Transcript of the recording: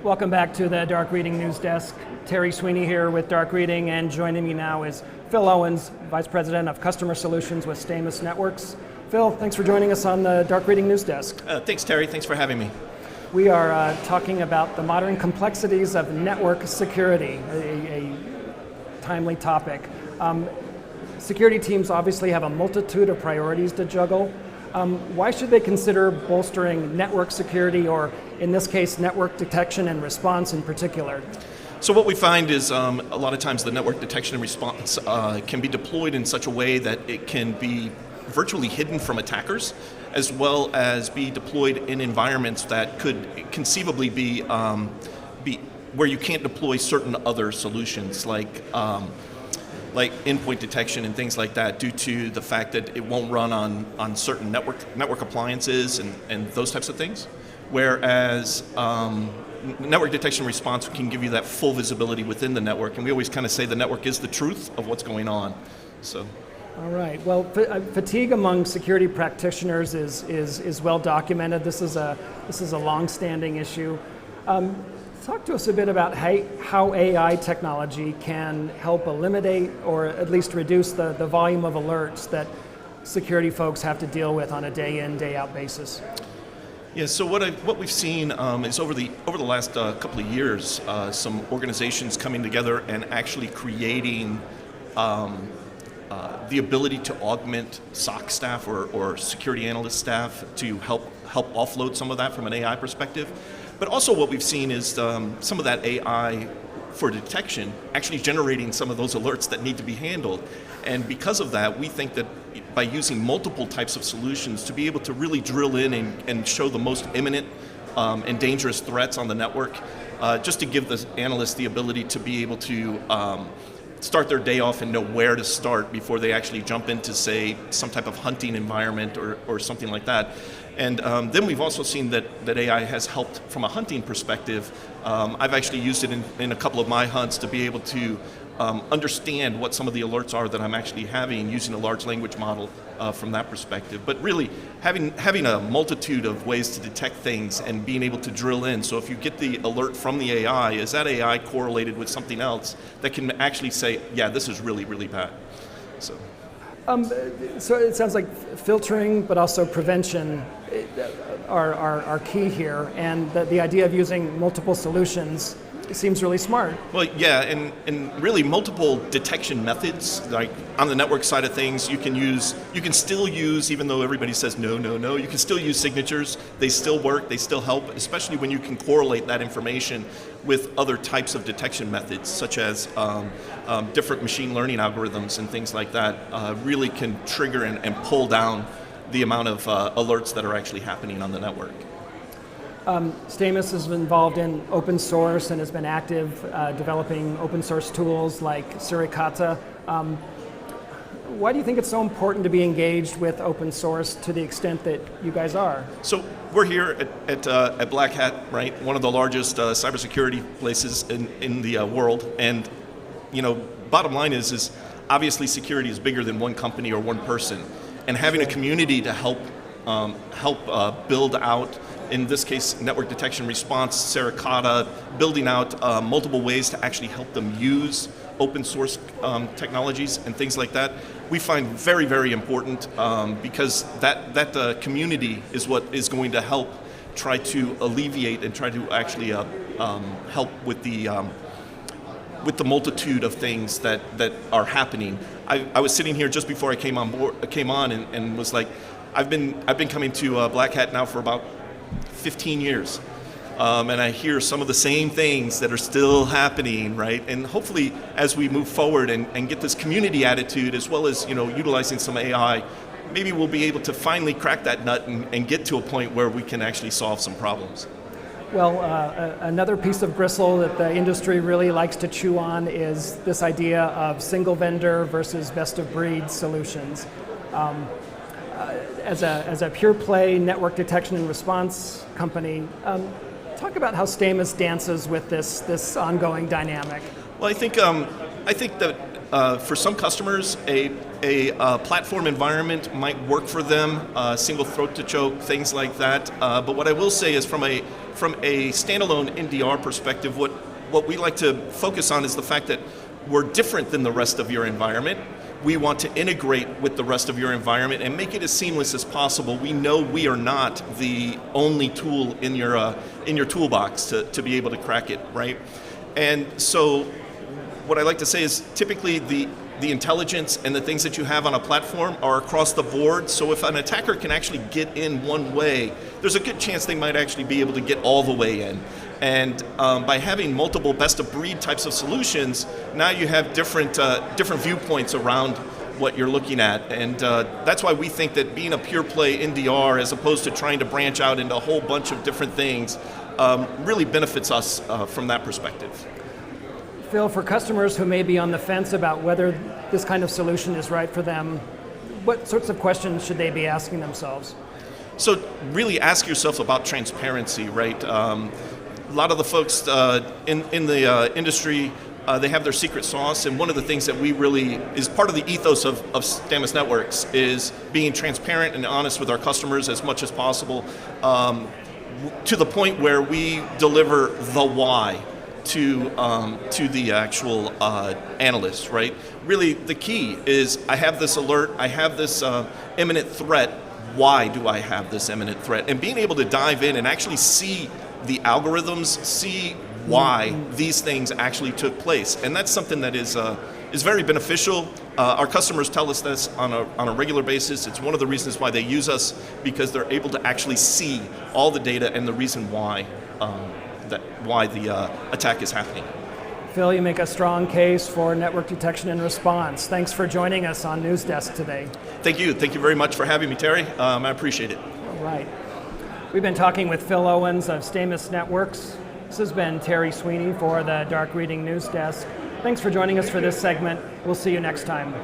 Welcome back to the Dark Reading News Desk. Terry Sweeney here with Dark Reading, and joining me now is Phil Owens, Vice President of Customer Solutions with Stamus Networks. Phil, thanks for joining us on the Dark Reading News Desk. Thanks, Terry. Thanks for having me. We are talking about the modern complexities of network security, a timely topic. Security teams obviously have a multitude of priorities to juggle. Why should they consider bolstering network security, or in this case, network detection and response in particular? So what we find is a lot of times the network detection and response can be deployed in such a way that it can be virtually hidden from attackers, as well as be deployed in environments that could conceivably be where you can't deploy certain other solutions like endpoint detection and things like that, due to the fact that it won't run on certain network appliances and those types of things. Whereas network detection and response can give you that full visibility within the network, and we always kind of say the network is the truth of what's going on. So. All right. Well, fatigue among security practitioners is well documented. This is a long-standing issue. Talk to us a bit about how AI technology can help eliminate or at least reduce the volume of alerts that security folks have to deal with on a day-in, day-out basis. Yeah. So what we've seen is over the last couple of years, some organizations coming together and actually creating the ability to augment SOC staff or security analyst staff to help offload some of that from an AI perspective. But also what we've seen is some of that AI for detection actually generating some of those alerts that need to be handled. And because of that, we think that by using multiple types of solutions to be able to really drill in and show the most imminent and dangerous threats on the network, just to give the analysts the ability to be able to start their day off and know where to start before they actually jump into, say, some type of hunting environment or something like that. And then we've also seen that AI has helped from a hunting perspective. I've actually used it in a couple of my hunts to be able to understand what some of the alerts are that I'm actually having using a large language model from that perspective. But really, having a multitude of ways to detect things and being able to drill in. So if you get the alert from the AI, is that AI correlated with something else that can actually say, yeah, this is really, really bad. So it sounds like filtering, but also prevention are key here, and the idea of using multiple solutions seems really smart. Well, yeah, and really multiple detection methods. Like on the network side of things, you can still use, even though everybody says no, you can still use signatures. They still work, they still help, especially when you can correlate that information with other types of detection methods, such as different machine learning algorithms and things like that, really can trigger and pull down the amount of alerts that are actually happening on the network. Stamus is involved in open source and has been active developing open source tools like Suricata. Why do you think it's so important to be engaged with open source to the extent that you guys are? So we're here at Black Hat, right? One of the largest cybersecurity places in the world, and bottom line is obviously security is bigger than one company or one person, and having a community to help build out, in this case, network detection response, Suricata, building out multiple ways to actually help them use open source technologies and things like that, we find very, very important because that community is what is going to help try to alleviate and try to actually help with the multitude of things that are happening. I was sitting here just before I came on and was like, I've been coming to Black Hat now for about 15 years, and I hear some of the same things that are still happening, right? And hopefully, as we move forward and get this community attitude, as well as utilizing some AI, maybe we'll be able to finally crack that nut and get to a point where we can actually solve some problems. Well, another piece of gristle that the industry really likes to chew on is this idea of single vendor versus best of breed solutions. As a pure play network detection and response company, talk about how Stamus dances with this ongoing dynamic. Well, I think that For some customers, a platform environment might work for them, single throat to choke, things like that. But what I will say is from a standalone NDR perspective, what we like to focus on is the fact that we're different than the rest of your environment. We want to integrate with the rest of your environment and make it as seamless as possible. We know we are not the only tool in your toolbox to be able to crack it, right? And so what I like to say is typically the intelligence and the things that you have on a platform are across the board. So if an attacker can actually get in one way, there's a good chance they might actually be able to get all the way in. And by having multiple best-of-breed types of solutions, now you have different viewpoints around what you're looking at. And that's why we think that being a pure-play NDR, as opposed to trying to branch out into a whole bunch of different things, really benefits us from that perspective. Phil, for customers who may be on the fence about whether this kind of solution is right for them, what sorts of questions should they be asking themselves? So really ask yourself about transparency, right? A lot of the folks in the industry, they have their secret sauce, and one of the things that we really is part of the ethos of Stamus Networks is being transparent and honest with our customers as much as possible, to the point where we deliver the why to the actual analysts, right? Really, the key is I have this alert, I have this imminent threat. Why do I have this imminent threat? And being able to dive in and actually see the algorithms, see why these things actually took place, and that's something that is very beneficial. Our customers tell us this on a regular basis. It's one of the reasons why they use us, because they're able to actually see all the data and the reason why the attack is happening. Phil, you make a strong case for network detection and response. Thanks for joining us on News Desk today. Thank you. Thank you very much for having me, Terry. I appreciate it. All right. We've been talking with Phil Owens of Stamus Networks. This has been Terry Sweeney for the Dark Reading News Desk. Thanks for joining us for this segment. We'll see you next time.